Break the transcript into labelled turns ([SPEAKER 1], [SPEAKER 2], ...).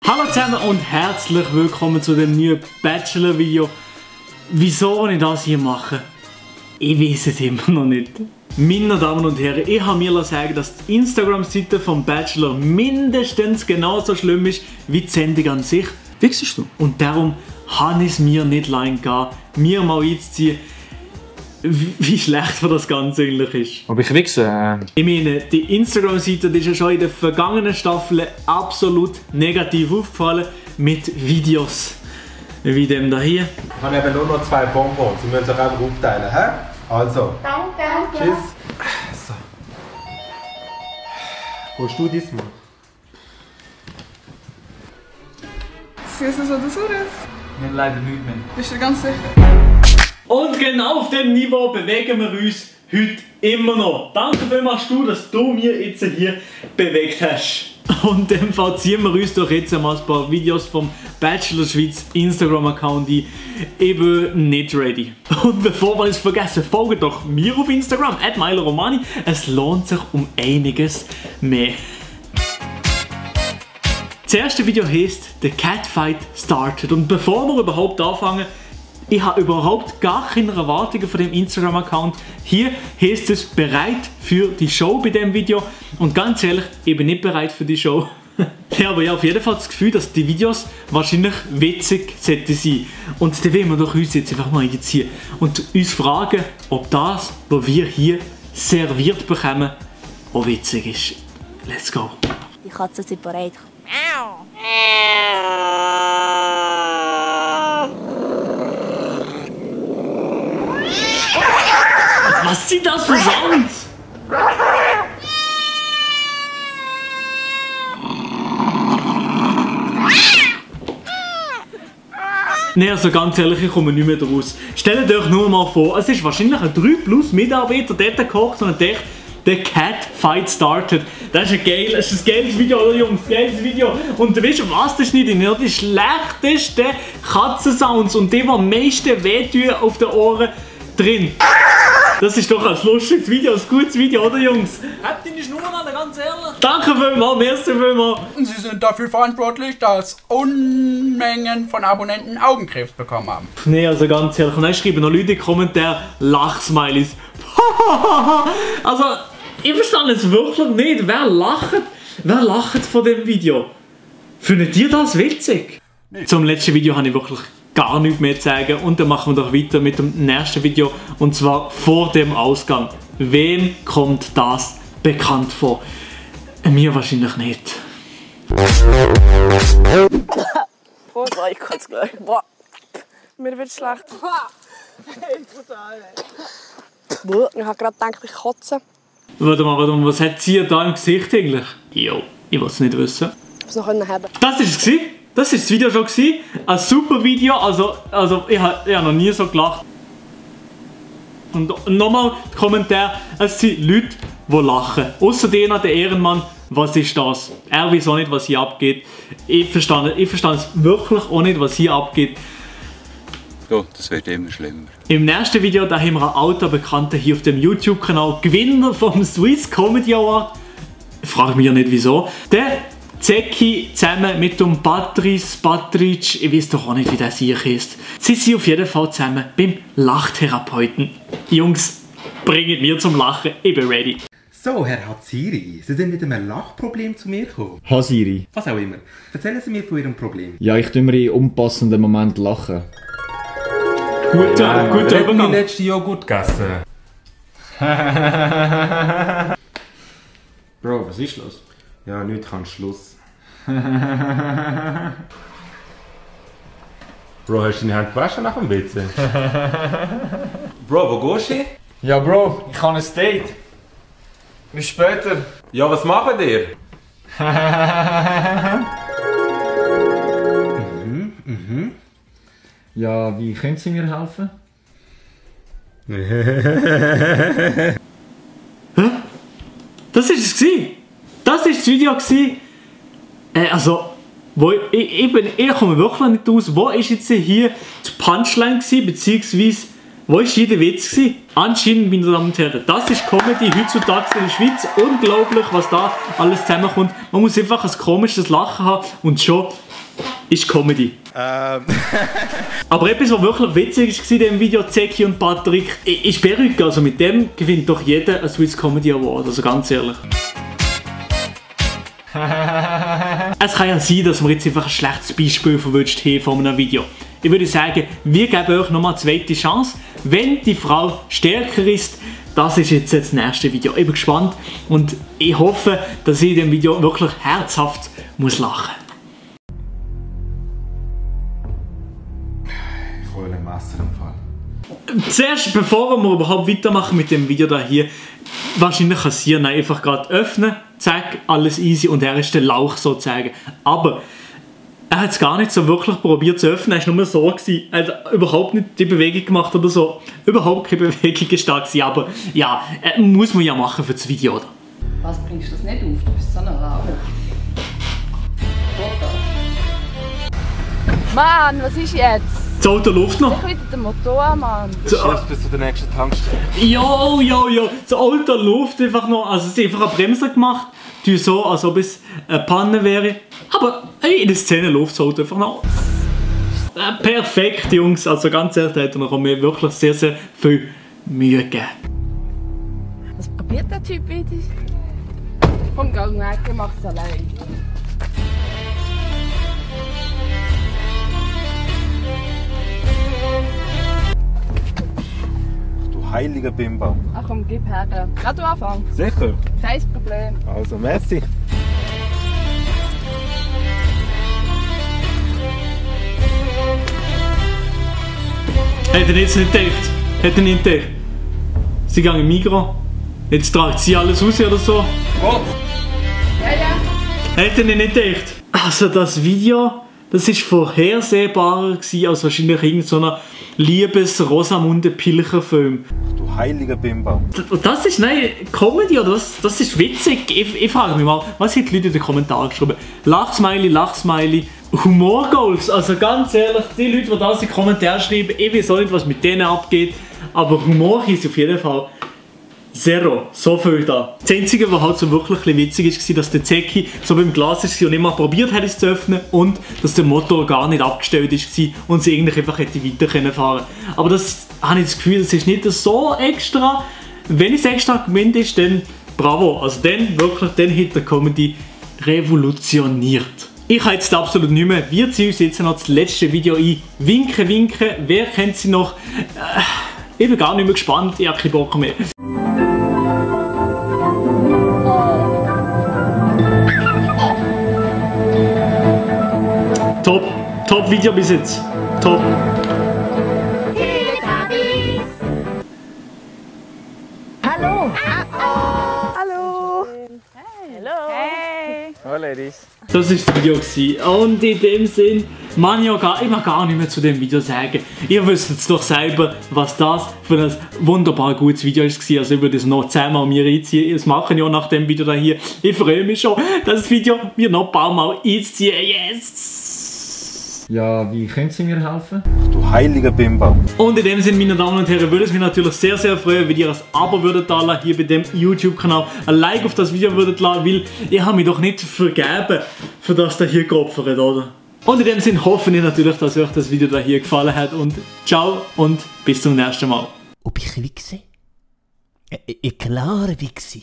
[SPEAKER 1] Hallo zusammen und herzlich willkommen zu dem neuen Bachelor-Video. Wieso ich das hier mache? Ich weiß es immer noch nicht. Meine Damen und Herren, ich habe mir sagen, dass die Instagram-Seite vom Bachelor mindestens genauso schlimm ist wie die Sendung an sich. Wichsest du? Und darum habe ich es mir nicht allein gegeben, mir mal einzuziehen, wie schlecht das Ganze eigentlich ist.
[SPEAKER 2] Ob ich wichse?
[SPEAKER 1] Ich meine, die Instagram-Seite ist ja schon in den vergangenen Staffeln absolut negativ aufgefallen mit Videos wie dem da hier.
[SPEAKER 3] Ich habe eben nur noch 2 Bonbons, Sie müssen sich einfach aufteilen, hä? Also. Danke. Tschüss. So. Wo hast du diesmal?
[SPEAKER 4] Süßes oder Saures?
[SPEAKER 2] Nein, leider nicht mehr.
[SPEAKER 4] Bist du ganz sicher?
[SPEAKER 1] Und genau auf dem Niveau bewegen wir uns heute immer noch. Danke vielmals, dass du mir jetzt hier bewegt hast. Und in dem Fall ziehen wir uns doch jetzt einmal ein paar Videos vom Bachelor Schweiz Instagram-Account ein. Ich bin nicht ready. Und bevor wir es vergessen, folgt doch mir auf Instagram, @MiloRomani. Es lohnt sich um einiges mehr. Das erste Video heisst «The Catfight Started». Und bevor wir überhaupt anfangen, ich habe überhaupt gar keine Erwartungen von dem Instagram-Account. Hier heisst es «Bereit für die Show» bei dem Video. Und ganz ehrlich, ich bin nicht bereit für die Show. Ich habe ja auf jeden Fall das Gefühl, dass die Videos wahrscheinlich witzig sollten sein. Und dann wollen wir doch uns jetzt einfach mal einziehen und uns fragen, ob das, was wir hier serviert bekommen, auch witzig ist. Let's go!
[SPEAKER 5] Die Katzen sind bereit.
[SPEAKER 1] Was sind das für Sounds? Ne, also ganz ehrlich, ich komme nicht mehr raus. Stellt euch nur mal vor, es ist wahrscheinlich ein 3+ Mitarbeiter dort gekocht und denkt, «The Catfight Started». Das ist ein geiles Video, oder Jungs? Geiles Video. Und weißt du was, das schneide ich nicht? Die schlechtesten Katzensounds und die am meisten wehtun auf den Ohren drin. Das ist doch ein lustiges Video, ein gutes Video, oder Jungs?
[SPEAKER 2] Habt deine Schnur an, ganz ehrlich?
[SPEAKER 1] Danke vielmals, merci vielmals.
[SPEAKER 4] Und Sie sind dafür verantwortlich, dass Unmengen von Abonnenten Augenkrebs bekommen haben.
[SPEAKER 1] Nee, also ganz ehrlich, und dann schreiben noch Leute in die Kommentare Lachsmileys. Also, ich verstehe es wirklich nicht. Wer lacht von dem Video? Findet ihr das witzig? Nee. Zum letzten Video habe ich wirklich gar nichts mehr zu sagen. Und dann machen wir doch weiter mit dem nächsten Video. Und zwar vor dem Ausgang. Wem kommt das bekannt vor? Mir wahrscheinlich nicht.
[SPEAKER 5] Boah, ich kann es gleich. Boah.
[SPEAKER 4] Mir wird schlecht.
[SPEAKER 5] Hey, brutal. Boah, ich habe gerade gedacht, ich kotze.
[SPEAKER 1] Warte mal, was hat sie da im Gesicht eigentlich? Jo, ich will es nicht wissen.
[SPEAKER 5] Ich muss noch haben.
[SPEAKER 1] Das ist es. Das war das Video schon. Ein super Video, also ich habe noch nie so gelacht. Und nochmal die Kommentare, es sind Leute, die lachen. Außer der Ehrenmann, was ist das? Er weiß auch nicht, was hier abgeht. Ich verstehe es wirklich auch nicht, was hier abgeht.
[SPEAKER 6] Ja, das wird immer schlimmer.
[SPEAKER 1] Im nächsten Video da haben wir einen alten Bekannten hier auf dem YouTube-Kanal, Gewinner vom Swiss Comedy Award. Ich frage mich ja nicht wieso. Der Zeki zusammen mit dem Patric, ich weiß doch auch nicht, wie der sich heißt. Sie sind auf jeden Fall zusammen beim Lachtherapeuten. Jungs, bringt mir zum Lachen, ich bin ready.
[SPEAKER 3] So, Herr Haziri, Sie sind mit einem Lachproblem zu mir gekommen.
[SPEAKER 7] Hasiri.
[SPEAKER 3] Was auch immer. Erzählen Sie mir von Ihrem Problem.
[SPEAKER 7] Ja, ich tue mir in unpassenden Moment lachen.
[SPEAKER 1] Guter Übergang.
[SPEAKER 3] Letzte Joghurt gegessen.
[SPEAKER 7] Bro, was ist los?
[SPEAKER 3] Ja, nichts, kann Schluss. Bro, hast du deine Hände gewaschen nach dem WC? Bro, wo gehst du hin?
[SPEAKER 2] Ja, Bro, ich habe ein Date. Bis später.
[SPEAKER 3] Ja, was machen ihr?
[SPEAKER 7] Ja, wie können Sie mir helfen?
[SPEAKER 1] Das ist es gewesen. Das war das Video gewesen. Also, ich komme wirklich nicht aus. Wo ist jetzt hier die Punchline gewesen, beziehungsweise wo ist hier der Witz gewesen? Anscheinend, meine Damen und Herren, das ist Comedy heutzutage in der Schweiz. Unglaublich, was da alles zusammenkommt. Man muss einfach ein komisches Lachen haben und schon ist Comedy. Aber etwas, was wirklich witzig war in diesem Video, Zeki und Patrick, ist Perücke. Also mit dem gewinnt doch jeder einen Swiss Comedy Award, also ganz ehrlich. Es kann ja sein, dass wir jetzt einfach ein schlechtes Beispiel verwünscht haben von einem Video. Ich würde sagen, wir geben euch nochmal eine zweite Chance, wenn die Frau stärker ist. Das ist jetzt das nächste Video. Ich bin gespannt und ich hoffe, dass ich in diesem Video wirklich herzhaft muss lachen.
[SPEAKER 3] Ich hole einen Messeranfall.
[SPEAKER 1] Zuerst, bevor wir überhaupt weitermachen mit dem Video da hier, wahrscheinlich kann sie einfach gerade öffnen, zack, alles easy und er ist der Lauch sozusagen. Aber er hat es gar nicht so wirklich probiert zu öffnen, er war nur so gewesen. Er hat überhaupt nicht die Bewegung gemacht oder so. Überhaupt keine Bewegung ist da gewesen, aber ja, muss man ja machen für das Video, oder?
[SPEAKER 8] Was bringst du das nicht auf? Du bist so ein Rauch. Mann, was ist jetzt?
[SPEAKER 1] Das Auto läuft noch.
[SPEAKER 8] Ich wieder den Motor, Mann.
[SPEAKER 3] Du schaffst bis zu der nächsten Tankstelle.
[SPEAKER 1] Jo. Das Auto läuft einfach noch. Also es ist einfach eine Bremse gemacht. Die so, als ob es eine Panne wäre. Aber hey, in der Szene läuft das Auto einfach noch. Perfekt, Jungs. Also ganz ehrlich, da hat er mir wirklich sehr, sehr viel Mühe gegeben.
[SPEAKER 8] Was probiert der Typ wieder? Komm, geh weg, ich mach's allein.
[SPEAKER 3] Heiliger Bimbam.
[SPEAKER 8] Ach komm, gib her. Kannst du anfangen?
[SPEAKER 3] Sicher?
[SPEAKER 8] Kein Problem.
[SPEAKER 3] Also, merci.
[SPEAKER 1] Hätte er jetzt nicht gedacht. Hätte er nicht gedacht. Sie gehen im Migros. Jetzt tragt sie alles raus oder so.
[SPEAKER 3] Was?
[SPEAKER 8] Ja.
[SPEAKER 1] Hätte er nicht gedacht. Also das Video, das ist vorhersehbarer gewesen als wahrscheinlich irgendein so ein Liebes-Rosamunde-Pilcher-Film.
[SPEAKER 3] Du heiliger Bimbam.
[SPEAKER 1] Das ist, nein, Comedy oder das ist witzig. Ich frage mich mal, was haben die Leute in den Kommentaren geschrieben? Lachsmiley, Humorgoals. Also ganz ehrlich, die Leute, die das in den Kommentaren schreiben, ich weiß auch nicht, was mit denen abgeht, aber Humor ist auf jeden Fall zero. So viel da. Das Einzige, was halt so wirklich witzig ist, war, dass der Zeki so beim Glas war und immer probiert hat, es zu öffnen und dass der Motor gar nicht abgestellt war und sie eigentlich einfach hätte weiter fahren können. Aber das habe ich das Gefühl, das ist nicht so extra. Wenn es extra gemeint ist, dann bravo. Also dann wirklich, dann hat der Comedy revolutioniert. Ich habe jetzt absolut nicht mehr. Wir ziehen uns jetzt noch das letzte Video ein. Winken. Wer kennt sie noch? Ich bin gar nicht mehr gespannt. Ich habe keinen Bock mehr. Top Video bis jetzt. Top.
[SPEAKER 5] Hallo.
[SPEAKER 2] Hallo Ladies.
[SPEAKER 1] Das war das Video gewesen. Und in dem Sinn, ich mag gar nicht mehr zu dem Video sagen. Ihr wisst jetzt doch selber, was das für ein wunderbar gutes Video war. Also ich würde es noch 10-mal mir einziehen. Das mache ich auch nach dem Video hier. Ich freue mich schon, das Video mir noch ein paar Mal einziehen. Yes!
[SPEAKER 7] Ja, wie können Sie mir helfen?
[SPEAKER 3] Du heiliger Bimbam.
[SPEAKER 1] Und in dem Sinne, meine Damen und Herren, würde es mich natürlich sehr, sehr freuen, wenn ihr ein Abo würdet da lassen, hier bei dem YouTube-Kanal, ein Like auf das Video würdet lassen, weil ich habe mich doch nicht vergeben, für das da hier geopfert, oder? Und in dem Sinne hoffe ich natürlich, dass euch das Video da hier gefallen hat und ciao und bis zum nächsten Mal.
[SPEAKER 9] Ob ich wichse? Klar wichse.